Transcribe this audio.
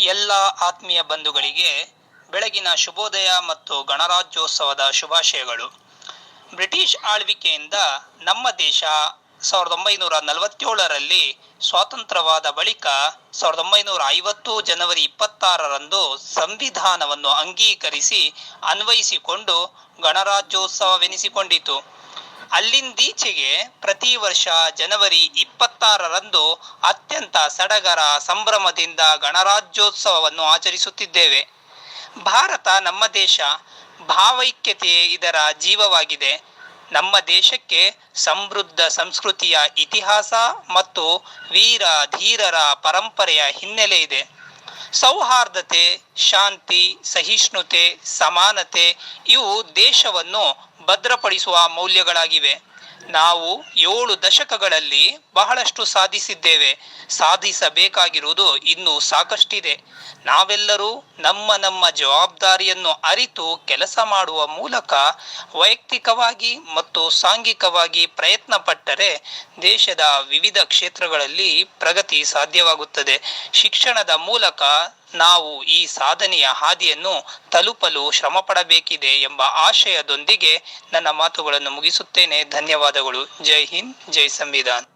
ಎಲ್ಲ ಆತ್ಮೀಯ ಬಂಧುಗಳಿಗೆ ಬೆಳಗಿನ ಶುಭೋದಯ ಮತ್ತು ಗಣರಾಜ್ಯೋತ್ಸವದ ಶುಭಾಶಯಗಳು. ಬ್ರಿಟಿಷ್ ಆಳ್ವಿಕೆಯಿಂದ ನಮ್ಮ ದೇಶ 1947ರಲ್ಲಿ ಸ್ವಾತಂತ್ರ್ಯವಾದ ಬಳಿಕ 1950 ಜನವರಿ 26ರಂದು ಸಂವಿಧಾನವನ್ನು ಅಂಗೀಕರಿಸಿ ಅನ್ವಯಿಸಿಕೊಂಡು ಗಣರಾಜ್ಯೋತ್ಸವವೆನಿಸಿಕೊಂಡಿತು. ಅಲ್ಲಿಂದೀಚೆಗೆ ಪ್ರತಿ ವರ್ಷ ಜನವರಿ 26ರಂದು ಅತ್ಯಂತ ಸಡಗರ ಸಂಭ್ರಮದಿಂದ ಗಣರಾಜ್ಯೋತ್ಸವವನ್ನು ಆಚರಿಸುತ್ತಿದ್ದೇವೆ. ಭಾರತ ನಮ್ಮ ದೇಶ, ಭಾವೈಕ್ಯತೆಯೇ ಇದರ ಜೀವವಾಗಿದೆ. ನಮ್ಮ ದೇಶಕ್ಕೆ ಸಮೃದ್ಧ ಸಂಸ್ಕೃತಿಯ ಇತಿಹಾಸ ಮತ್ತು ವೀರ ಧೀರರ ಪರಂಪರೆಯ ಹಿನ್ನೆಲೆ ಇದೆ. ಸೌಹಾರ್ದತೆ, ಶಾಂತಿ, ಸಹಿಷ್ಣುತೆ, ಸಮಾನತೆ ಇವು ದೇಶವನ್ನು ಭದ್ರಪಡಿಸುವ ಮೌಲ್ಯಗಳಾಗಿವೆ. ನಾವು 7 ದಶಕಗಳಲ್ಲಿ ಬಹಳಷ್ಟು ಸಾಧಿಸಿದ್ದೇವೆ. ಸಾಧಿಸಬೇಕಾಗಿರುವುದು ಇನ್ನೂ ಸಾಕಷ್ಟಿದೆ. ನಾವೆಲ್ಲರೂ ನಮ್ಮ ಜವಾಬ್ದಾರಿಯನ್ನು ಅರಿತು ಕೆಲಸ ಮಾಡುವ ಮೂಲಕ ವೈಯಕ್ತಿಕವಾಗಿ ಮತ್ತು ಸಾಂಘಿಕವಾಗಿ ಪ್ರಯತ್ನ ಪಟ್ಟರೆ ದೇಶದ ವಿವಿಧ ಕ್ಷೇತ್ರಗಳಲ್ಲಿ ಪ್ರಗತಿ ಸಾಧ್ಯವಾಗುತ್ತದೆ. ಶಿಕ್ಷಣದ ಮೂಲಕ ನಾವು ಈ ಸಾಧನೆಯ ಹಾದಿಯನ್ನು ತಲುಪಲು ಶ್ರಮಪಡಬೇಕಿದೆ ಎಂಬ ಆಶಯದೊಂದಿಗೆ ನನ್ನ ಮಾತುಗಳನ್ನು ಮುಗಿಸುತ್ತೇನೆ. ಧನ್ಯವಾದಗಳು. ಜೈ ಹಿಂದ್, ಜೈ ಸಂವಿಧಾನ್.